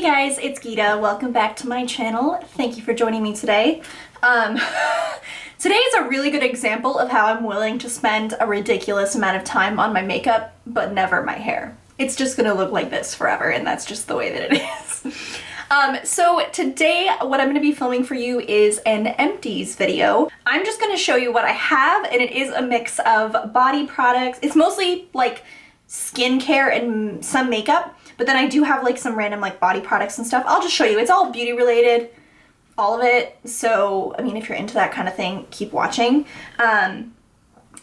guys, it's Gita. Welcome back to my channel. Thank you for joining me today. Today is a really good example of how I'm willing to spend a ridiculous amount of time on my makeup, but never my hair. It's just gonna look like this forever, and that's just the way that it is. So today what I'm going to be filming for you is an Empties video. I'm just going to show you what I have, and it is a mix of body products. It's mostly like skincare and some makeup, but then I do have like some random like body products and stuff. I'll just show you. It's all beauty related, all of it. So, I mean, if you're into that kind of thing, keep watching.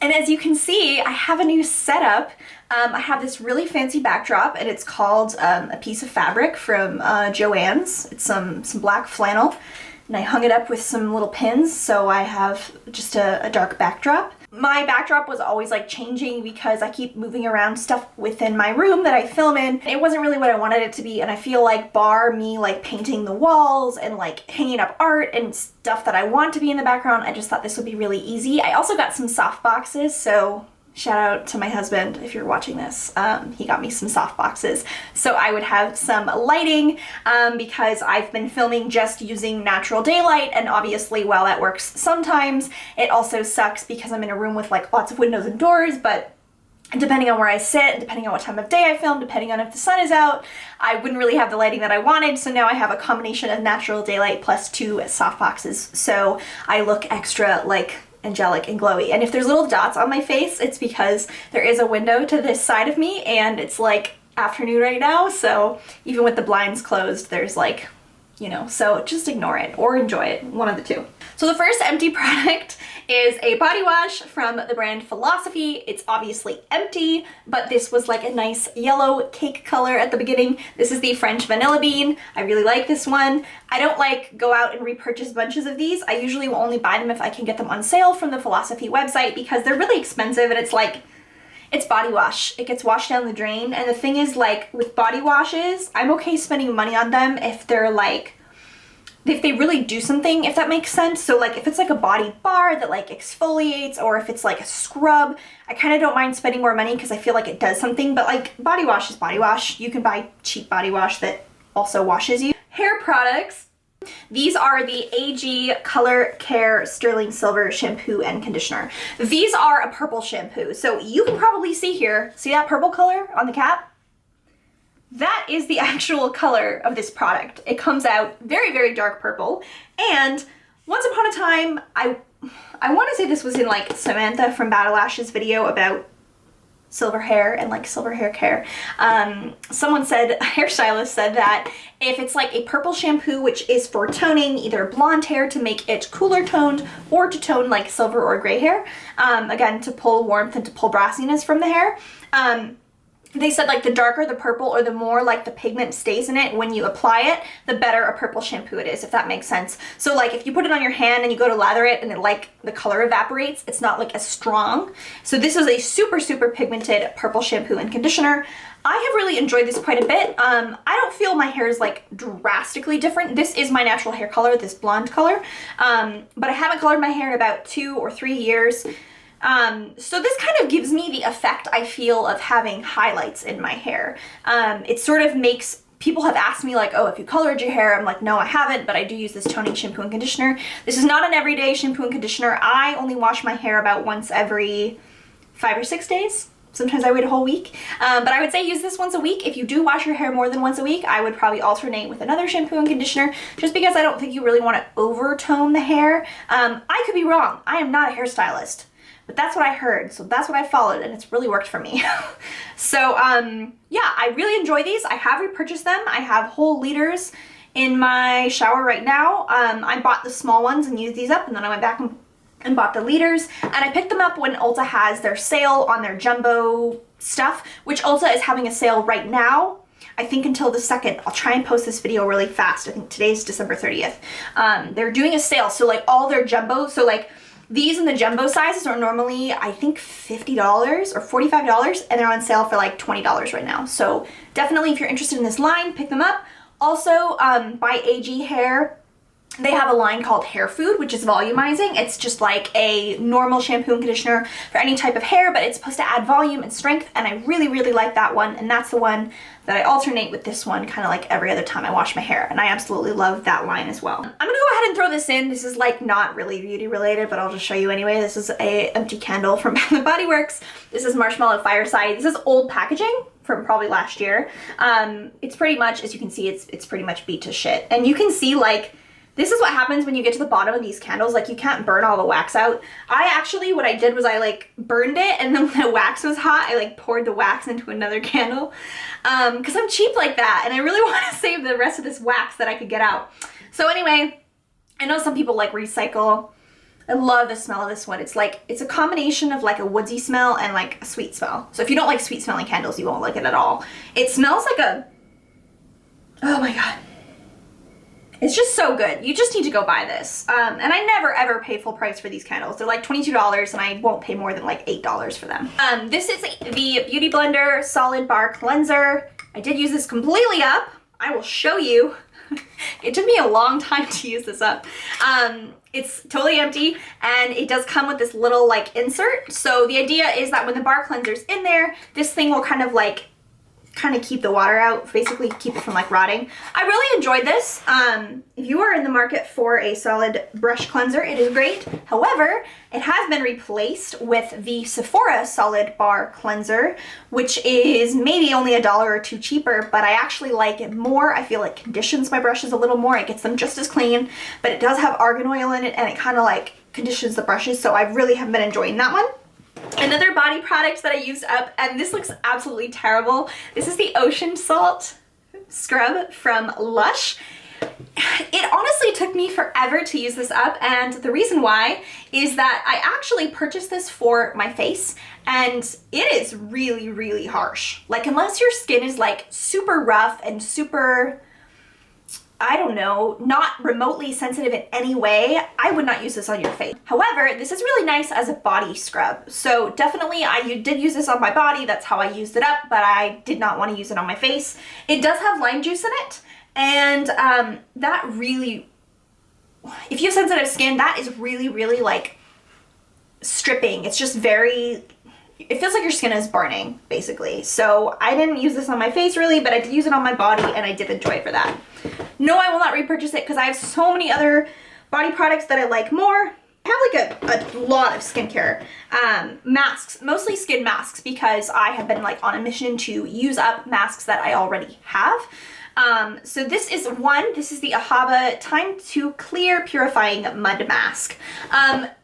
And as you can see, I have a new setup. I have this really fancy backdrop, and it's called a piece of fabric from Joann's. It's some black flannel, and I hung it up with some little pins, so I have just a dark backdrop. My backdrop was always like changing because I keep moving around stuff within my room that I film in. It wasn't really what I wanted it to be, and I feel like bar me like painting the walls and like hanging up art and stuff that I want to be in the background, I just thought this would be really easy. I also got some soft boxes, so shout out to my husband if you're watching this. He got me some soft boxes so I would have some lighting because I've been filming just using natural daylight, and obviously while that works sometimes, it also sucks because I'm in a room with like lots of windows and doors, but depending on where I sit and depending on what time of day I film, depending on if the sun is out, I wouldn't really have the lighting that I wanted. So now I have a combination of natural daylight plus 2 soft boxes, so I look extra like angelic and glowy. And if there's little dots on my face, it's because there is a window to this side of me, and it's like afternoon right now, so even with the blinds closed, there's like, you know, so just ignore it or enjoy it, one of the two. So the first empty product is a body wash from the brand Philosophy. It's obviously empty, but this was like a nice yellow cake color at the beginning. This is the French Vanilla Bean. I really like this one. I don't like go out and repurchase bunches of these. I usually will only buy them if I can get them on sale from the Philosophy website because they're really expensive, and it's like, it's body wash. It gets washed down the drain. And the thing is, like with body washes, I'm okay spending money on them if they're like, if they really do something, if that makes sense. So like if it's like a body bar that like exfoliates, or if it's like a scrub, I kind of don't mind spending more money because I feel like it does something. But like body wash is body wash. You can buy cheap body wash that also washes you. Hair products. These are the AG Color Care Sterling Silver Shampoo and Conditioner. These are a purple shampoo. So you can probably see here, see that purple color on the cap? That is the actual color of this product. It comes out very, very dark purple. And once upon a time, I want to say this was in like Samantha from Battle Lash's video about silver hair and like silver hair care. Someone said, a hairstylist said that if it's like a purple shampoo, which is for toning either blonde hair to make it cooler toned, or to tone like silver or gray hair, again, to pull warmth and to pull brassiness from the hair, they said like the darker the purple, or the more like the pigment stays in it when you apply it, the better a purple shampoo it is, if that makes sense. So like if you put it on your hand and you go to lather it and it like the color evaporates, it's not like as strong. So this is a super, super pigmented purple shampoo and conditioner. I have really enjoyed this quite a bit. I don't feel my hair is like drastically different. This is my natural hair color, this blonde color. But I haven't colored my hair in about 2 or 3 years. So this kind of gives me the effect I feel of having highlights in my hair. It sort of makes, people have asked me like, oh, if you colored your hair, I'm like, no, I haven't, but I do use this toning shampoo and conditioner. This is not an everyday shampoo and conditioner. I only wash my hair about once every 5 or 6 days. Sometimes I wait a whole week, but I would say use this once a week. If you do wash your hair more than once a week, I would probably alternate with another shampoo and conditioner, just because I don't think you really want to overtone the hair. I could be wrong. I am not a hairstylist, but that's what I heard, so that's what I followed, and it's really worked for me. So yeah, I really enjoy these. I have repurchased them. I have whole liters in my shower right now. I bought the small ones and used these up, and then I went back and bought the liters, and I picked them up when Ulta has their sale on their jumbo stuff, which Ulta is having a sale right now, I think until the 2nd. I'll try and post this video really fast. I think today's December 30th. They're doing a sale, so like all their jumbo, so like these in the jumbo sizes are normally, I think, $50 or $45, and they're on sale for like $20 right now. So definitely if you're interested in this line, pick them up. Also, by AG Hair, They have a line called Hair Food, which is volumizing. It's just like a normal shampoo and conditioner for any type of hair, but it's supposed to add volume and strength, and I really, really like that one, and that's the one that I alternate with this one kind of like every other time I wash my hair, and I absolutely love that line as well. I'm gonna go ahead and throw this in. This is like not really beauty related, but I'll just show you anyway. This is a empty candle from Bath & Body Works. This is Marshmallow Fireside. This is old packaging from probably last year. It's pretty much, as you can see, it's pretty much beat to shit, and you can see like, this is what happens when you get to the bottom of these candles. Like, you can't burn all the wax out. What I did was I like burned it, and then when the wax was hot, I like poured the wax into another candle, because I'm cheap like that, and I really want to save the rest of this wax that I could get out. So anyway, I know some people like recycle. I love the smell of this one. It's like, it's a combination of like a woodsy smell and like a sweet smell. So if you don't like sweet smelling candles, you won't like it at all. It smells like a, oh my God. It's just so good. You just need to go buy this. And I never ever pay full price for these candles. They're like $22, and I won't pay more than like $8 for them. This is the Beauty Blender Solid Bar Cleanser. I did use this completely up. I will show you. It took me a long time to use this up. It's totally empty, and it does come with this little like insert. So the idea is that when the bar cleanser's in there, this thing will kind of keep the water out, basically keep it from like rotting. I really enjoyed this. If you are in the market for a solid brush cleanser, it is great. However, it has been replaced with the Sephora Solid Bar Cleanser, which is maybe only $1 or $2 cheaper, but I actually like it more. I feel it conditions my brushes a little more. It gets them just as clean, but it does have argan oil in it, and it kind of like conditions the brushes, so I really have been enjoying that one. Another body product that I used up, and this looks absolutely terrible. This is the Ocean Salt Scrub from Lush. It honestly took me forever to use this up, and the reason why is that I actually purchased this for my face, and it is really, really harsh. Like, unless your skin is like super rough and super, I don't know, not remotely sensitive in any way, I would not use this on your face. However, this is really nice as a body scrub. So definitely I did use this on my body. That's how I used it up, but I did not want to use it on my face. It does have lime juice in it, and that really, if you have sensitive skin, that is really, really like stripping. It's just very, it feels like your skin is burning, basically. So I didn't use this on my face really, but I did use it on my body, and I did enjoy it for that. No, I will not repurchase it because I have so many other body products that I like more. I have like a lot of skincare masks, mostly skin masks, because I have been like on a mission to use up masks that I already have. So this is the Ahava Time to Clear Purifying Mud Mask.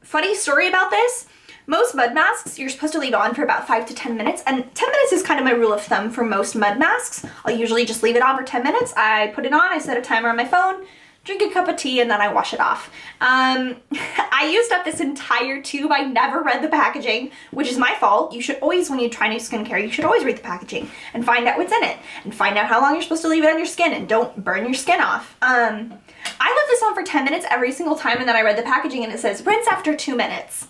Funny story about this. Most mud masks, you're supposed to leave on for about 5 to 10 minutes, and 10 minutes is kind of my rule of thumb for most mud masks. I'll usually just leave it on for 10 minutes. I put it on, I set a timer on my phone, drink a cup of tea, and then I wash it off. I used up this entire tube. I never read the packaging, which is my fault. You should always, when you try new skincare, you should always read the packaging and find out what's in it, and find out how long you're supposed to leave it on your skin, and don't burn your skin off. I left this on for 10 minutes every single time, and then I read the packaging, and it says rinse after 2 minutes.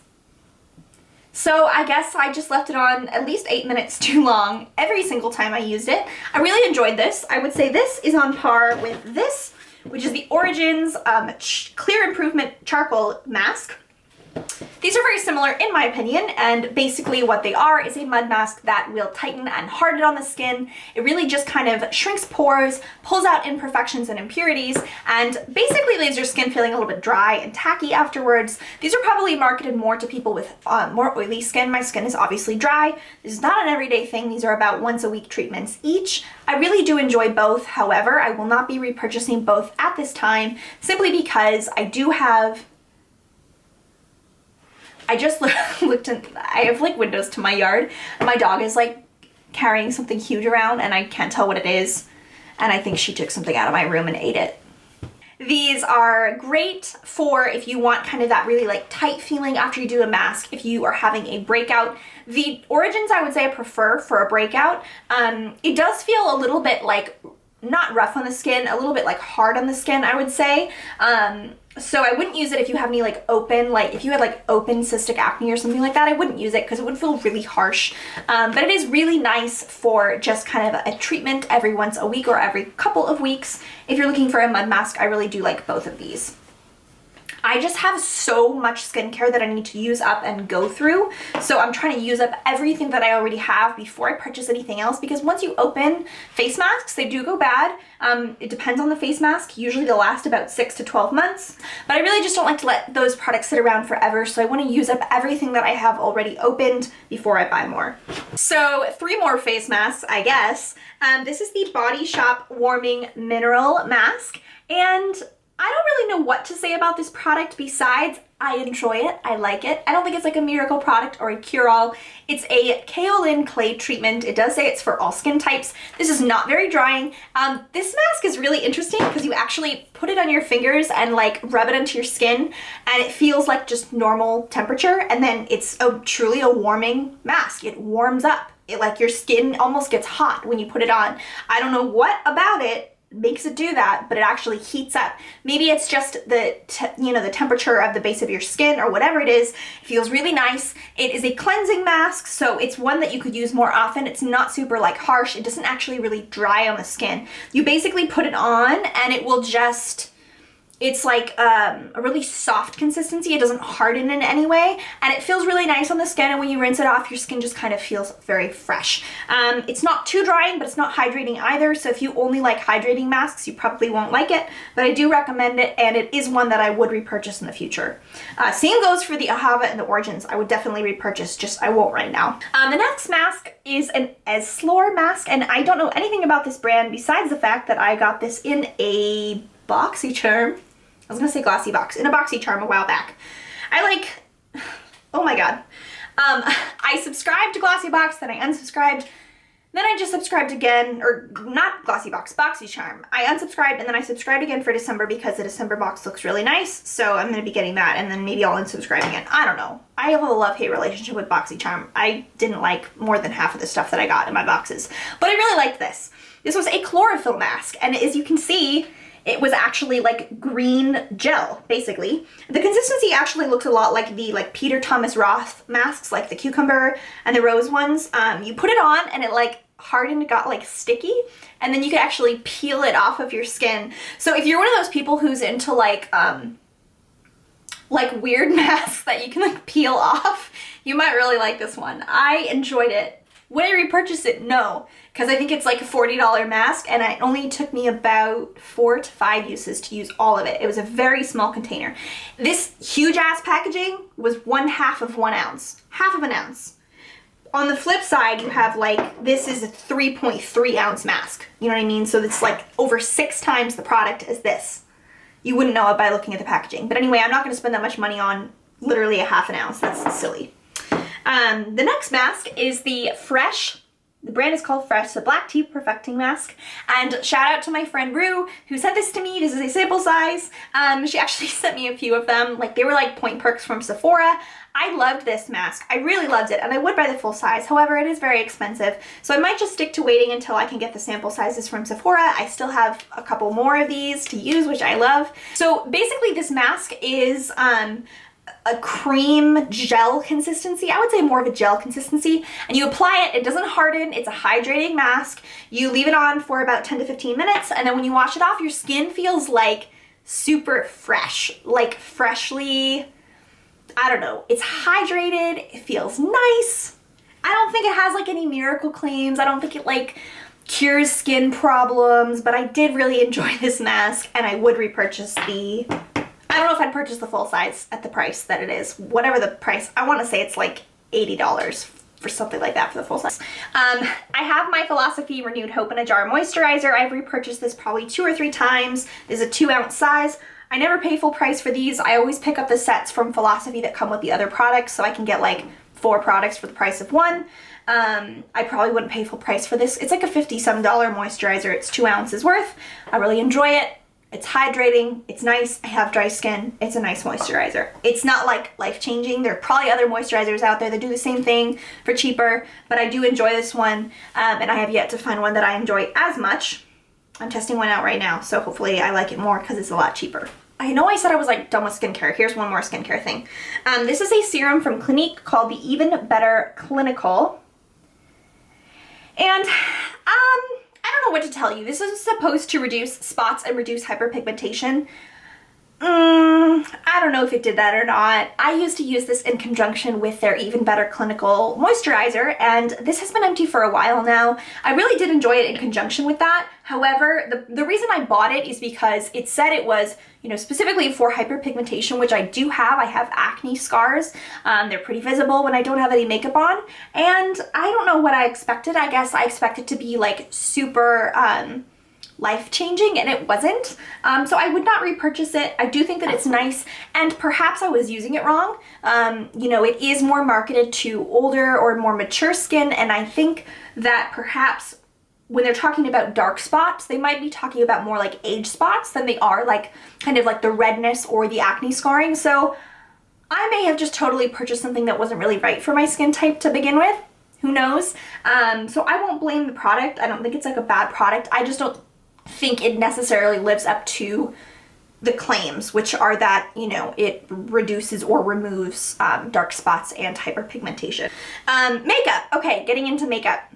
So I guess I just left it on at least 8 minutes too long every single time I used it. I really enjoyed this. I would say this is on par with this, which is the Origins Clear Improvement Charcoal Mask. These are very similar in my opinion, and basically what they are is a mud mask that will tighten and harden on the skin. It really just kind of shrinks pores, pulls out imperfections and impurities, and basically leaves your skin feeling a little bit dry and tacky afterwards. These are probably marketed more to people with more oily skin. My skin is obviously dry. This is not an everyday thing. These are about once a week treatments each. I really do enjoy both. However, I will not be repurchasing both at this time, simply because I do have, I just looked in, I have like windows to my yard. My dog is like carrying something huge around, and I can't tell what it is. And I think she took something out of my room and ate it. These are great for if you want kind of that really like tight feeling after you do a mask, if you are having a breakout. The Origins I would say I prefer for a breakout. It does feel a little bit like, not rough on the skin, a little bit like hard on the skin, I would say. So I wouldn't use it if you have any like open, like if you had like open cystic acne or something like that, I wouldn't use it because it would feel really harsh. But it is really nice for just kind of a treatment every once a week or every couple of weeks. If you're looking for a mud mask, I really do like both of these. I just have so much skincare that I need to use up and go through. So I'm trying to use up everything that I already have before I purchase anything else, because once you open face masks, they do go bad. It depends on the face mask. Usually they'll last about 6 to 12 months, but I really just don't like to let those products sit around forever. So I want to use up everything that I have already opened before I buy more. So 3 more face masks, I guess. This is the Body Shop Warming Mineral Mask, and I don't really know what to say about this product besides I enjoy it, I like it. I don't think it's like a miracle product or a cure-all. It's a kaolin clay treatment. It does say it's for all skin types. This is not very drying. This mask is really interesting because you actually put it on your fingers and like rub it into your skin, and it feels like just normal temperature, and then it's truly a warming mask. It warms up. Like your skin almost gets hot when you put it on. I don't know what about it makes it do that, but it actually heats up. Maybe it's just the the temperature of the base of your skin or whatever it is. It feels really nice. It is a cleansing mask, so it's one that you could use more often. It's not super like harsh. It doesn't actually really dry on the skin. You basically put it on and it will just, it's like a really soft consistency. It doesn't harden in any way, and it feels really nice on the skin, and when you rinse it off, your skin just kind of feels very fresh. It's not too drying, but it's not hydrating either, so if you only like hydrating masks, you probably won't like it, but I do recommend it, and it is one that I would repurchase in the future. Same goes for the Ahava and the Origins. I would definitely repurchase, just I won't right now. The next mask is an Eslor mask, and I don't know anything about this brand besides the fact that I got this in a BoxyCharm. I was gonna say glossy box, in a BoxyCharm a while back. Oh my god. I subscribed to Glossy Box, then I unsubscribed, then I just subscribed again, or not Glossy Box, BoxyCharm. I unsubscribed and then I subscribed again for December because the December box looks really nice, so I'm gonna be getting that, and then maybe I'll unsubscribe again. I don't know. I have a love-hate relationship with BoxyCharm. I didn't like more than half of the stuff that I got in my boxes, but I really liked this. This was a chlorophyll mask, and as you can see, it was actually like green gel, basically. The consistency actually looks a lot like the Peter Thomas Roth masks, like the cucumber and the rose ones. You put it on and it like hardened, got like sticky, and then you could actually peel it off of your skin. So if you're one of those people who's into like weird masks that you can like peel off, you might really like this one. I enjoyed it. Would I repurchase it? No, because I think it's like a $40 mask, and it only took me about 4 to 5 uses to use all of it. It was a very small container. This huge ass packaging was 1/2 of 1 ounce, half of an ounce. On the flip side, you have like, this is a 3.3 ounce mask. You know what I mean? So it's like over 6 times the product as this. You wouldn't know it by looking at the packaging. But anyway, I'm not gonna spend that much money on literally a half an ounce. That's silly. The next mask is the Fresh. The brand is called Fresh, the Black Tea Perfecting Mask. And shout out to my friend Rue, who sent this to me. This is a sample size. She actually sent me a few of them. Like, they were like point perks from Sephora. I loved this mask. I really loved it, and I would buy the full size. However, it is very expensive, so I might just stick to waiting until I can get the sample sizes from Sephora. I still have a couple more of these to use, which I love. So basically, this mask is a cream gel consistency. I would say more of a gel consistency, and you apply it. It doesn't harden. It's a hydrating mask. You leave it on for about 10 to 15 minutes, and then when you wash it off, your skin feels like super fresh, like freshly, I don't know, it's hydrated. It feels nice. I don't think it has like any miracle claims. I don't think it like cures skin problems, but I did really enjoy this mask, and I would repurchase the, I don't know if I'd purchase the full size at the price that it is. Whatever the price, I want to say it's like $80 for something like that for the full size. I have my Philosophy Renewed Hope in a Jar moisturizer. I've repurchased this probably 2 or 3 times. This is a 2 ounce size. I never pay full price for these. I always pick up the sets from Philosophy that come with the other products, so I can get like 4 products for the price of 1. I probably wouldn't pay full price for this. It's like a $50-some moisturizer. It's 2 ounces worth. I really enjoy it. It's hydrating, it's nice, I have dry skin, it's a nice moisturizer. It's not like life-changing. There are probably other moisturizers out there that do the same thing for cheaper, but I do enjoy this one, and I have yet to find one that I enjoy as much. I'm testing one out right now, so hopefully I like it more because it's a lot cheaper. I know I said I was like done with skincare. Here's one more skincare thing. This is a serum from Clinique called the Even Better Clinical. And I don't know what to tell you. This is supposed to reduce spots and reduce hyperpigmentation. I don't know if it did that or not. I used to use this in conjunction with their Even Better Clinical Moisturizer, and this has been empty for a while now. I really did enjoy it in conjunction with that. However, the reason I bought it is because it said it was, you know, specifically for hyperpigmentation, which I do have. I have acne scars. They're pretty visible when I don't have any makeup on, and I don't know what I expected. I guess I expected to be like super, life-changing, and it wasn't. So I would not repurchase it. I do think that it's nice, and perhaps I was using it wrong. You know, it is more marketed to older or more mature skin, and I think that perhaps when they're talking about dark spots, they might be talking about more like age spots than they are like kind of like the redness or the acne scarring. So I may have just totally purchased something that wasn't really right for my skin type to begin with. Who knows? So I won't blame the product. I don't think it's like a bad product. I just don't think it necessarily lives up to the claims, which are that, you know, it reduces or removes dark spots and hyperpigmentation. Makeup. Okay, getting into makeup.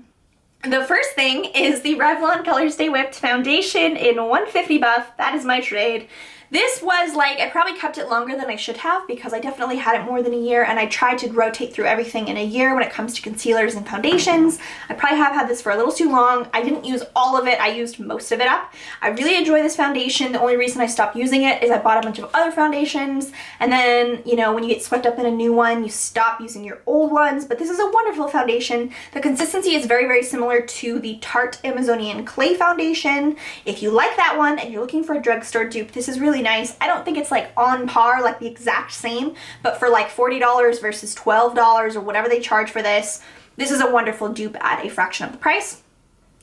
The first thing is the Revlon Colorstay Whipped Foundation in 150 Buff. That is my trade. This was like, I probably kept it longer than I should have because I definitely had it more than a year, and I tried to rotate through everything in a year when it comes to concealers and foundations. I probably have had this for a little too long. I didn't use all of it. I used most of it up. I really enjoy this foundation. The only reason I stopped using it is I bought a bunch of other foundations, and then, you know, when you get swept up in a new one, you stop using your old ones. But this is a wonderful foundation. The consistency is very, very similar to the Tarte Amazonian Clay Foundation. If you like that one and you're looking for a drugstore dupe, this is really nice. I don't think it's like on par, like the exact same, but for like $40 versus $12 or whatever they charge for this, this is a wonderful dupe at a fraction of the price.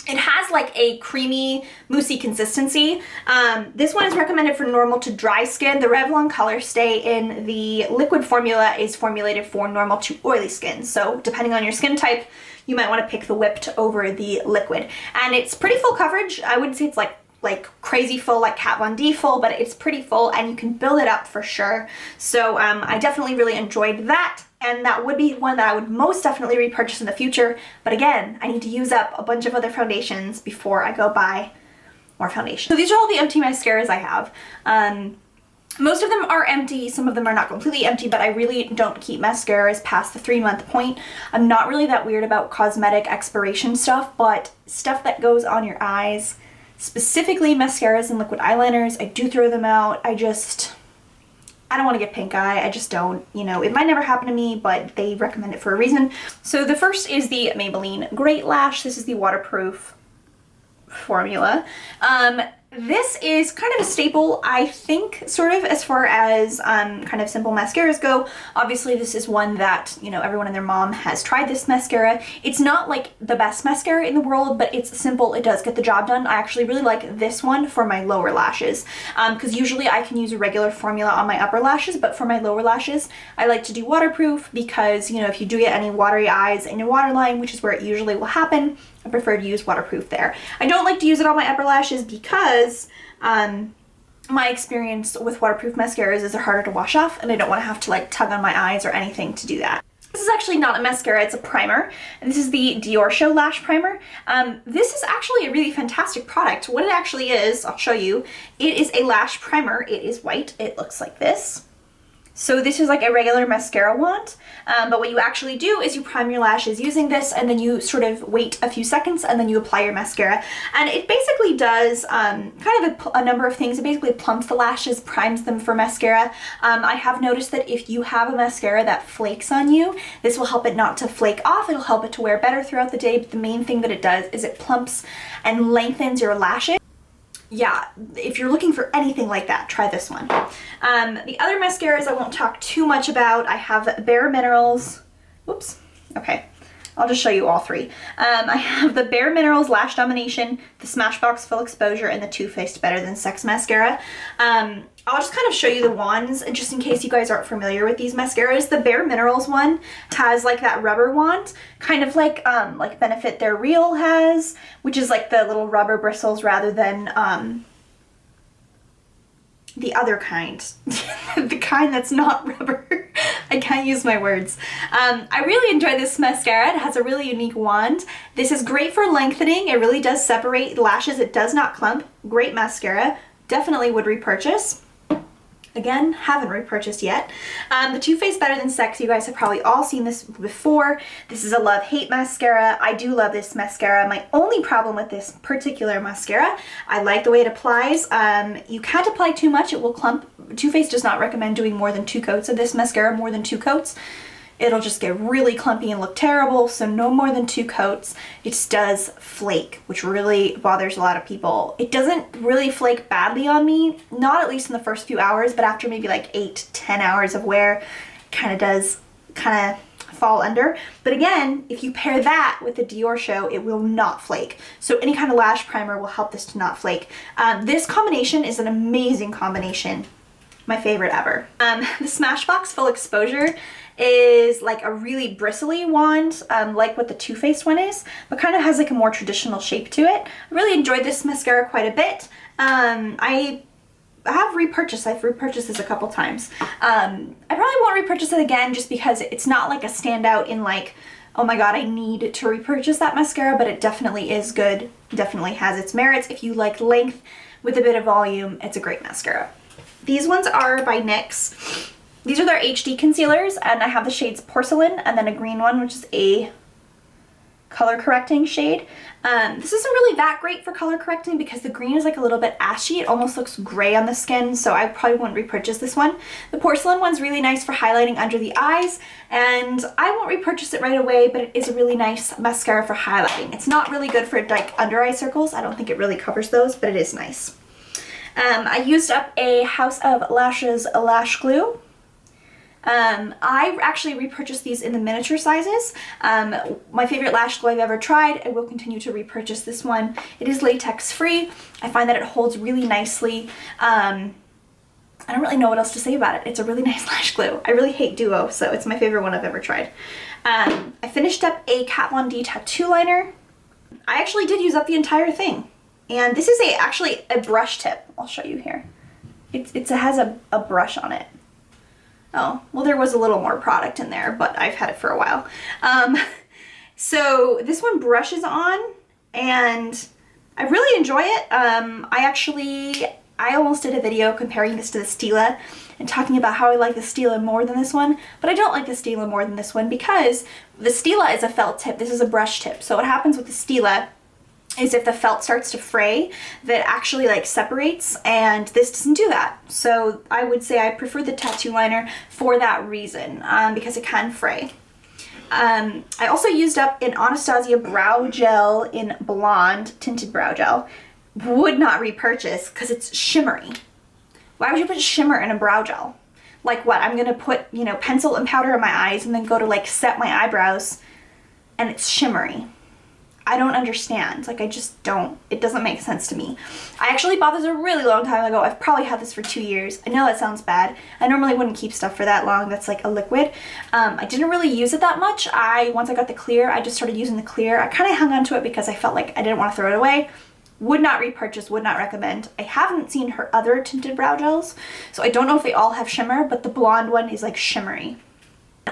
It has like a creamy, moussey consistency. This one is recommended for normal to dry skin. The Revlon Colorstay in the liquid formula is formulated for normal to oily skin. So depending on your skin type, you might want to pick the whipped over the liquid. And it's pretty full coverage. I wouldn't say it's like crazy full, like Kat Von D full, but it's pretty full, and you can build it up for sure. So I definitely really enjoyed that, and that would be one that I would most definitely repurchase in the future. But again, I need to use up a bunch of other foundations before I go buy more foundation. So these are all the empty mascaras I have. Most of them are empty, some of them are not completely empty, but I really don't keep mascaras past the 3-month point. I'm not really that weird about cosmetic expiration stuff, but stuff that goes on your eyes, specifically mascaras and liquid eyeliners, I do throw them out. I don't want to get pink eye. I just don't. You know, it might never happen to me, but they recommend it for a reason. So the first is the Maybelline Great Lash. This is the waterproof formula. This is kind of a staple, I think, sort of, as far as kind of simple mascaras go. Obviously, this is one that, you know, everyone and their mom has tried this mascara. It's not like the best mascara in the world, but it's simple. It does get the job done. I actually really like this one for my lower lashes, because usually I can use a regular formula on my upper lashes, but for my lower lashes, I like to do waterproof because, you know, if you do get any watery eyes in your waterline, which is where it usually will happen, I prefer to use waterproof there. I don't like to use it on my upper lashes because my experience with waterproof mascaras is they're harder to wash off, and I don't want to have to like tug on my eyes or anything to do that. This is actually not a mascara, it's a primer, and this is the Diorshow Lash Primer. This is actually a really fantastic product. What it actually is, I'll show you. It is a lash primer. It is white. It looks like this. So this is like a regular mascara wand, but what you actually do is you prime your lashes using this, and then you sort of wait a few seconds, and then you apply your mascara. And it basically does kind of a number of things. It basically plumps the lashes, primes them for mascara. I have noticed that if you have a mascara that flakes on you, this will help it not to flake off. It'll help it to wear better throughout the day, but the main thing that it does is it plumps and lengthens your lashes. Yeah, if you're looking for anything like that, try this one. The other mascaras I won't talk too much about. I have Bare Minerals. Whoops. Okay. I'll just show you all three. I have the Bare Minerals Lash Domination, the Smashbox Full Exposure, and the Too Faced Better Than Sex Mascara. I'll just kind of show you the wands, just in case you guys aren't familiar with these mascaras. The Bare Minerals one has like that rubber wand, kind of like Benefit They're Real has, which is like the little rubber bristles rather than the other kind. The kind that's not rubber. I can't use my words. I really enjoy this mascara. It has a really unique wand. This is great for lengthening. It really does separate lashes. It does not clump. Great mascara. Definitely would repurchase. again, haven't repurchased yet. The Too Faced Better Than Sex, you guys have probably all seen this before. This is a love-hate mascara. I do love this mascara. My only problem with this particular mascara, I like the way it applies. You can't apply too much, it will clump. Too Faced does not recommend doing more than 2 coats of this mascara, more than 2 coats. It'll just get really clumpy and look terrible, so no more than 2 coats. It just does flake, which really bothers a lot of people. It doesn't really flake badly on me, not at least in the first few hours, but after maybe like 8-10 hours of wear, it kind of does fall under. But again, if you pair that with the Diorshow, it will not flake. So any kind of lash primer will help this to not flake. This combination is an amazing combination. My favorite ever. The Smashbox Full Exposure is like a really bristly wand, like what the Too Faced one is, but kind of has like a more traditional shape to it. I really enjoyed this mascara quite a bit. I have repurchased, I've repurchased this a couple times. I probably won't repurchase it again just because it's not like a standout in like, oh my god, I need to repurchase that mascara, but it definitely is good. Definitely has its merits. If you like length with a bit of volume, it's a great mascara. These ones are by NYX. These are their HD concealers, and I have the shades Porcelain and then a green one, which is a color correcting shade. This isn't really that great for color correcting because the green is like a little bit ashy. It almost looks gray on the skin, so I probably wouldn't repurchase this one. The Porcelain one's really nice for highlighting under the eyes, and I won't repurchase it right away, but it is a really nice mascara for highlighting. It's not really good for like under eye circles. I don't think it really covers those, but it is nice. I used up a House of Lashes lash glue. I actually repurchased these in the miniature sizes. My favorite lash glue I've ever tried. I will continue to repurchase this one. It is latex free. I find that it holds really nicely. I don't really know what else to say about it. It's a really nice lash glue. I really hate Duo, so it's my favorite one I've ever tried. I finished up a Kat Von D tattoo liner. I actually did use up the entire thing. And this is actually a brush tip. I'll show you here. It has a brush on it. Oh, well, there was a little more product in there, but I've had it for a while. So this one brushes on, and I really enjoy it. I almost did a video comparing this to the Stila and talking about how I like the Stila more than this one, but I don't like the Stila more than this one because the Stila is a felt tip. This is a brush tip. So what happens with the Stila is if the felt starts to fray, that actually like separates, and this doesn't do that. So I would say I prefer the tattoo liner for that reason, because it can fray. I also used up an Anastasia brow gel in Blonde, tinted brow gel. Would not repurchase because it's shimmery. Why would you put shimmer in a brow gel? Like what, I'm gonna put, you know, pencil and powder in my eyes and then go to like set my eyebrows and it's shimmery. I don't understand. Like, I just don't. It doesn't make sense to me. I actually bought this a really long time ago. I've probably had this for 2 years. I know that sounds bad. I normally wouldn't keep stuff for that long that's like a liquid. I didn't really use it that much. Once I got the clear, I just started using the clear. I kind of hung on to it because I felt like I didn't want to throw it away. Would not repurchase, would not recommend. I haven't seen her other tinted brow gels, so I don't know if they all have shimmer, but the blonde one is like shimmery.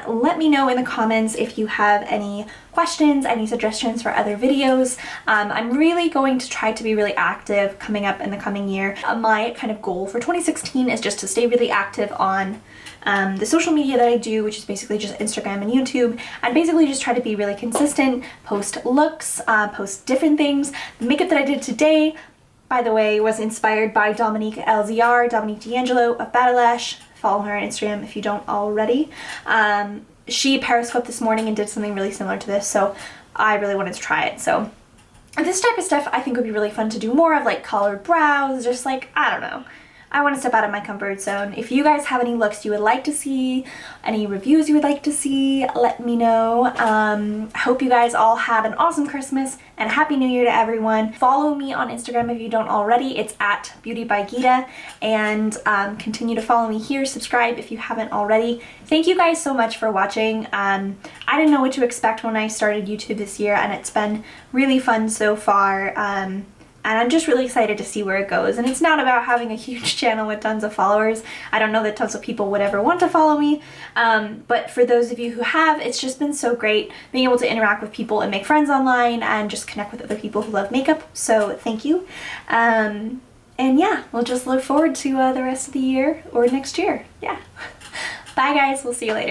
Let me know in the comments if you have any questions, any suggestions for other videos. I'm really going to try to be really active coming up in the coming year. My kind of goal for 2016 is just to stay really active on the social media that I do, which is basically just Instagram and YouTube, and basically just try to be really consistent, post looks, post different things. The makeup that I did today, by the way, was inspired by Dominique LZR, Dominique D'Angelo of Lash. Follow her on Instagram if you don't already. She periscoped this morning and did something really similar to this, so I really wanted to try it. So this type of stuff I think would be really fun to do more of, like colored brows, just like, I don't know. I want to step out of my comfort zone. If you guys have any looks you would like to see, any reviews you would like to see, let me know. I hope you guys all have an awesome Christmas and a Happy New Year to everyone. Follow me on Instagram if you don't already. It's at Beauty by Gita, and continue to follow me here. Subscribe if you haven't already. Thank you guys so much for watching. I didn't know what to expect when I started YouTube this year, and it's been really fun so far. And I'm just really excited to see where it goes. And it's not about having a huge channel with tons of followers. I don't know that tons of people would ever want to follow me. But for those of you who have, it's just been so great being able to interact with people and make friends online and just connect with other people who love makeup. So thank you. And yeah, we'll just look forward to the rest of the year or next year. Yeah. Bye guys, we'll see you later.